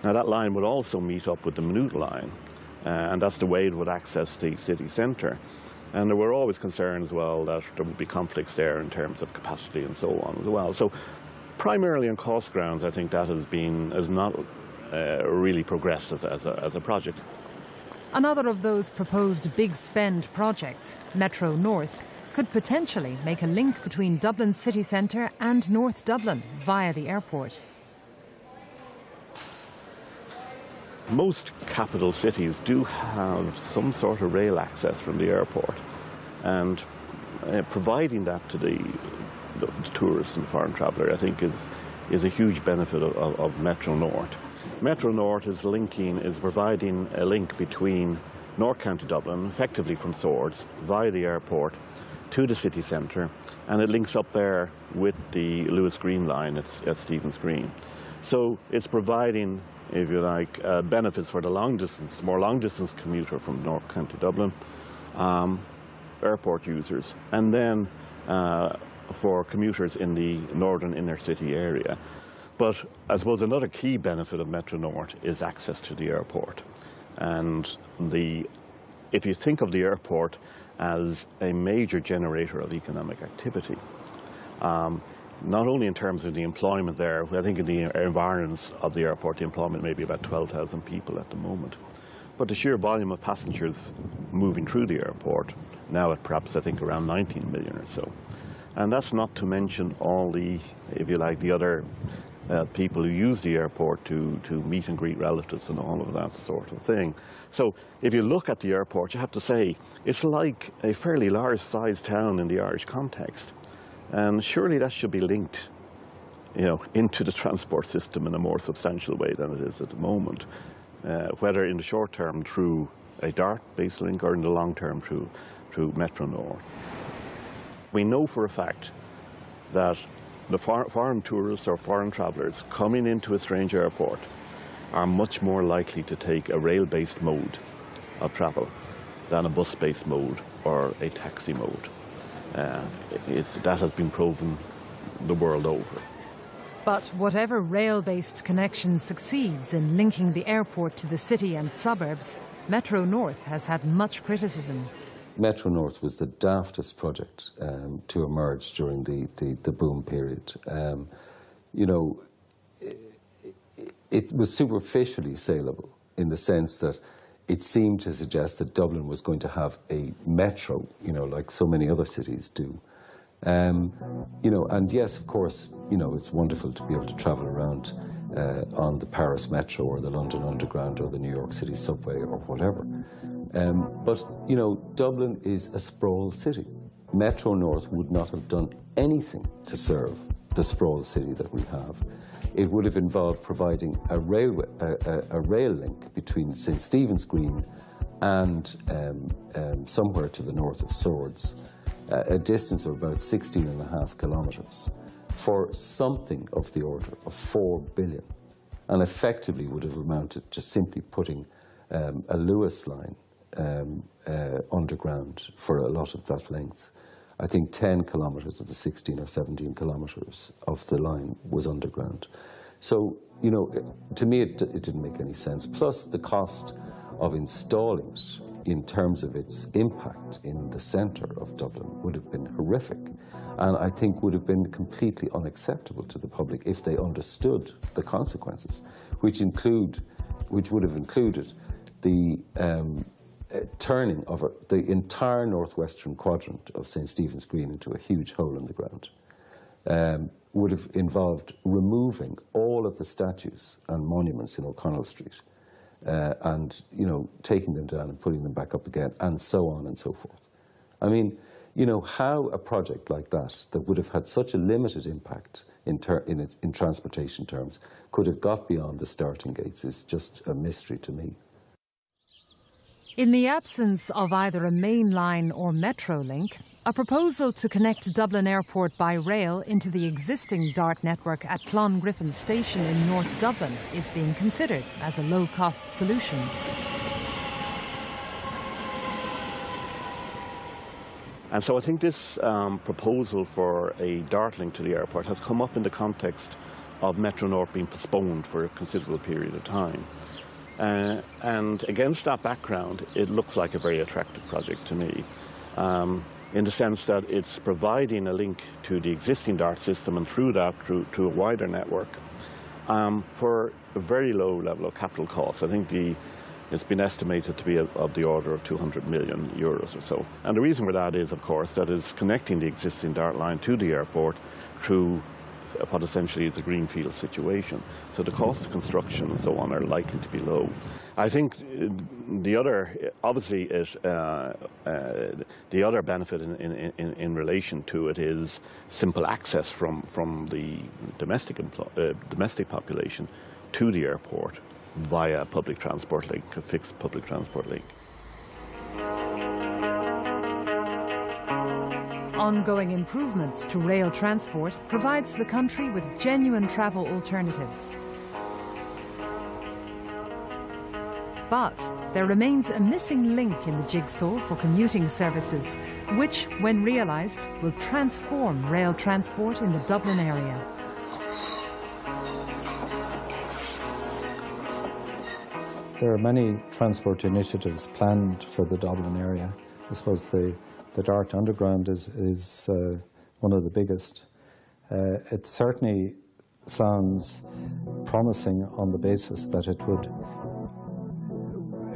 Now, that line would also meet up with the Minute line, and that's the way it would access the city centre. And there were always concerns, well, that there would be conflicts there in terms of capacity and so on as well. So, primarily on cost grounds, I think that has not really progressed as a project.
Another of those proposed big spend projects, Metro North, could potentially make a link between Dublin city centre and North Dublin via the airport.
Most capital cities do have some sort of rail access from the airport, and providing that to the tourist and foreign traveller, I think, is a huge benefit of Metro North. Metro North is providing a link between North County Dublin, effectively from Swords, via the airport to the city centre, and it links up there with the Lewis Green line at Stephen's Green. So it's providing, if you like, benefits for the more long-distance commuter from North County Dublin, airport users, and then for commuters in the northern inner city area. But I suppose another key benefit of Metro North is access to the airport. And if you think of the airport as a major generator of economic activity, not only in terms of the employment there, I think in the environs of the airport, the employment may be about 12,000 people at the moment. But the sheer volume of passengers moving through the airport, now at perhaps I think around 19 million or so. And that's not to mention all the, if you like, the other people who use the airport to meet and greet relatives and all of that sort of thing. So if you look at the airport, you have to say it's like a fairly large-sized town in the Irish context. And surely that should be linked, you know, into the transport system in a more substantial way than it is at the moment, whether in the short term through a DART-based link or in the long term through Metro North. We know for a fact that the foreign tourists or foreign travellers coming into a strange airport are much more likely to take a rail-based mode of travel than a bus-based mode or a taxi mode. That has been proven the world over.
But whatever rail-based connection succeeds in linking the airport to the city and suburbs, Metro North has had much criticism.
Metro North was the daftest project to emerge during the boom period. You know, it was superficially saleable in the sense that it seemed to suggest that Dublin was going to have a metro, you know, like so many other cities do. You know, and yes, of course, you know, it's wonderful to be able to travel around on the Paris Metro or the London Underground or the New York City subway or whatever. But, you know, Dublin is a sprawl city. Metro North would not have done anything to serve the sprawl city that we have. It would have involved providing a rail link between St. Stephen's Green and somewhere to the north of Swords, a distance of about 16.5 kilometres, for something of the order of 4 billion, and effectively would have amounted to simply putting a Lewis line underground for a lot of that length. I think 10 kilometres of the 16 or 17 kilometres of the line was underground. So, you know, to me it didn't make any sense. Plus the cost of installing it in terms of its impact in the centre of Dublin would have been horrific, and I think would have been completely unacceptable to the public if they understood the consequences, which would have included the turning of the entire northwestern quadrant of St. Stephen's Green into a huge hole in the ground. Would have involved removing all of the statues and monuments in O'Connell Street and, you know, taking them down and putting them back up again, and so on and so forth. I mean, you know, how a project like that would have had such a limited impact in transportation terms could have got beyond the starting gates is just a mystery to me.
In the absence of either a main line or metro link, a proposal to connect Dublin Airport by rail into the existing DART network at Clongriffin Station in North Dublin is being considered as a low-cost solution.
And so I think this proposal for a DART link to the airport has come up in the context of Metro North being postponed for a considerable period of time. And against that background, it looks like a very attractive project to me, in the sense that it's providing a link to the existing DART system, and through that to a wider network for a very low level of capital costs. I think it's been estimated to be of the order of 200 million euros or so. And the reason for that is, of course, that it's connecting the existing DART line to the airport through what essentially is a greenfield situation. So the cost of construction and so on are likely to be low. I think the other, obviously, the other benefit in relation to it is simple access from the domestic population to the airport via a public transport link, a fixed public transport link.
Ongoing improvements to rail transport provides the country with genuine travel alternatives. But there remains a missing link in the jigsaw for commuting services, which, when realised, will transform rail transport in the Dublin area.
There are many transport initiatives planned for the Dublin area. I suppose the DART Underground is one of the biggest. It certainly sounds promising on the basis that it would,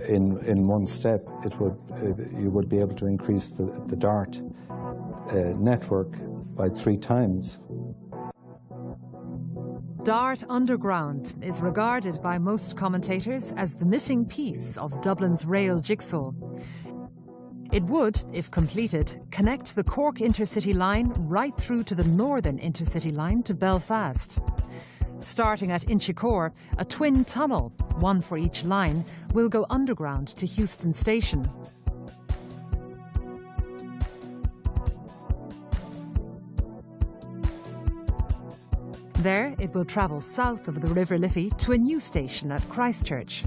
in one step, you would be able to increase the DART network by 3 times.
DART Underground is regarded by most commentators as the missing piece of Dublin's rail jigsaw. It would, if completed, connect the Cork Intercity line right through to the Northern Intercity line to Belfast. Starting at Inchicore, a twin tunnel, one for each line, will go underground to Heuston Station. There, it will travel south of the River Liffey to a new station at Christchurch.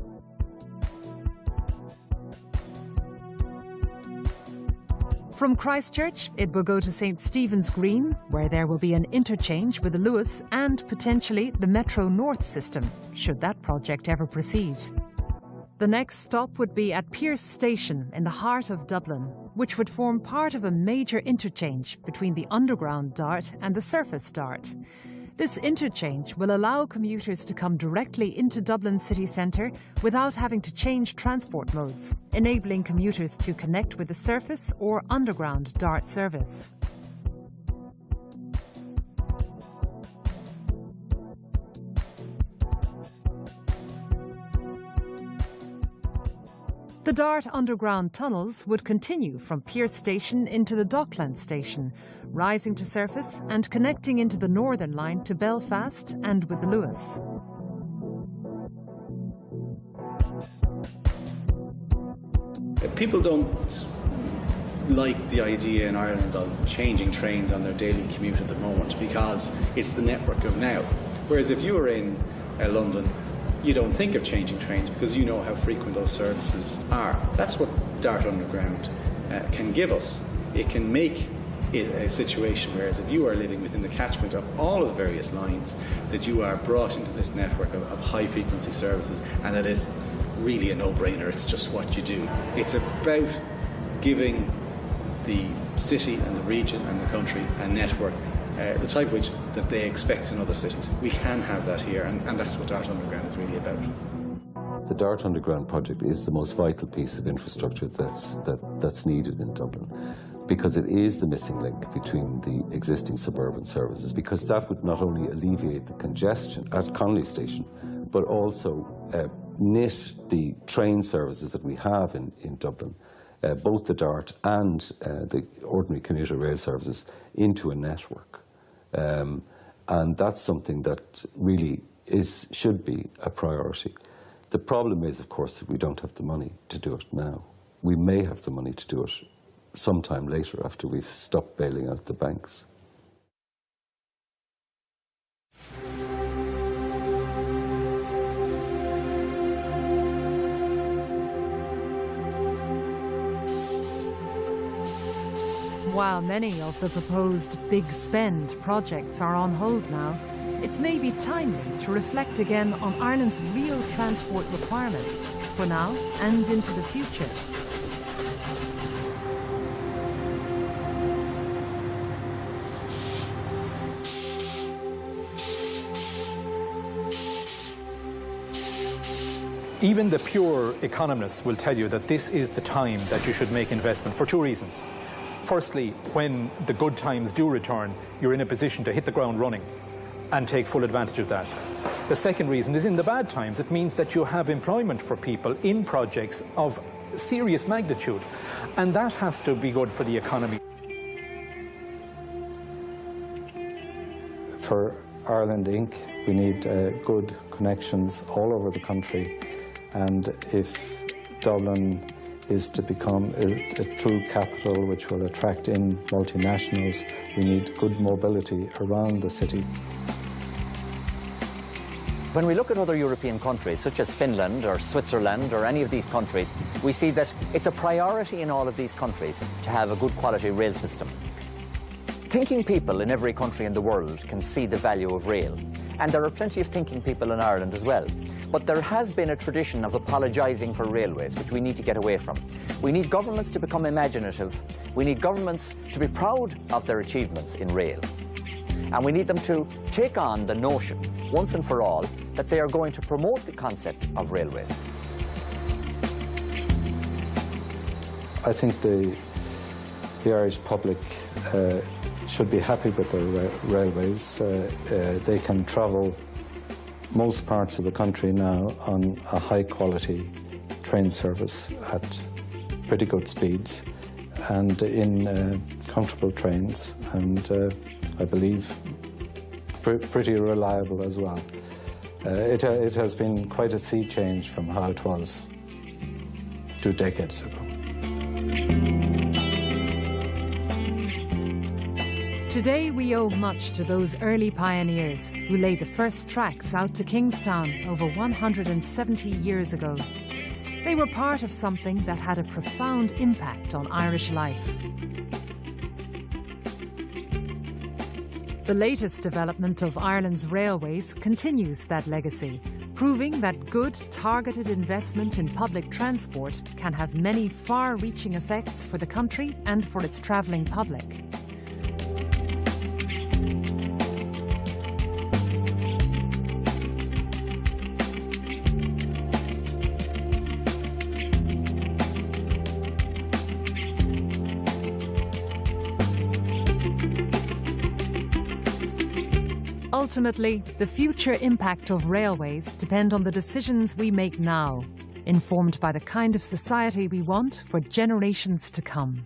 From Christchurch, it will go to St Stephen's Green, where there will be an interchange with the Luas and potentially the Metro North system, should that project ever proceed. The next stop would be at Pearse Station in the heart of Dublin, which would form part of a major interchange between the underground DART and the surface DART. This interchange will allow commuters to come directly into Dublin city centre without having to change transport modes, enabling commuters to connect with the surface or underground DART service. The DART underground tunnels would continue from Pearse Station into the Dockland Station, rising to surface and connecting into the Northern Line to Belfast and with the Luas.
People don't like the idea in Ireland of changing trains on their daily commute at the moment because it's the network of now. Whereas if you were in London, you don't think of changing trains because you know how frequent those services are. That's what DART Underground can give us. It can make it a situation whereas if you are living within the catchment of all of the various lines, that you are brought into this network of high frequency services, and that is really a no-brainer. It's just what you do. It's about giving the city and the region and the country a network the type of which that they expect in other cities. We can have that here, and that's what DART Underground is really about.
The DART Underground project is the most vital piece of infrastructure that's needed in Dublin, because it is the missing link between the existing suburban services, because that would not only alleviate the congestion at Connolly Station, but also knit the train services that we have in Dublin, both the DART and the ordinary commuter rail services, into a network. And that's something that really should be a priority. The problem is, of course, that we don't have the money to do it now. We may have the money to do it sometime later after we've stopped bailing out the banks.
While many of the proposed big spend projects are on hold now, it's maybe timely to reflect again on Ireland's real transport requirements for now and into the future.
Even the pure economists will tell you that this is the time that you should make investment for two reasons. Firstly, when the good times do return, you're in a position to hit the ground running and take full advantage of that. The second reason is in the bad times, it means that you have employment for people in projects of serious magnitude, and that has to be good for the economy.
For Ireland Inc., we need good connections all over the country, and if Dublin is to become a true capital which will attract in multinationals, we need good mobility around the city.
When we look at other European countries, such as Finland or Switzerland or any of these countries, we see that it's a priority in all of these countries to have a good quality rail system. Thinking people in every country in the world can see the value of rail, and there are plenty of thinking people in Ireland as well. But there has been a tradition of apologising for railways, which we need to get away from. We need governments to become imaginative. We need governments to be proud of their achievements in rail. And we need them to take on the notion, once and for all, that they are going to promote the concept of railways.
I think the Irish public should be happy with their railways. They can travel most parts of the country now on a high-quality train service at pretty good speeds and in comfortable trains, and I believe pretty reliable as well. It has been quite a sea change from how it was 2 decades ago.
Today we owe much to those early pioneers who laid the first tracks out to Kingstown over 170 years ago. They were part of something that had a profound impact on Irish life. The latest development of Ireland's railways continues that legacy, proving that good, targeted investment in public transport can have many far-reaching effects for the country and for its travelling public. Ultimately, the future impact of railways depend on the decisions we make now, informed by the kind of society we want for generations to come.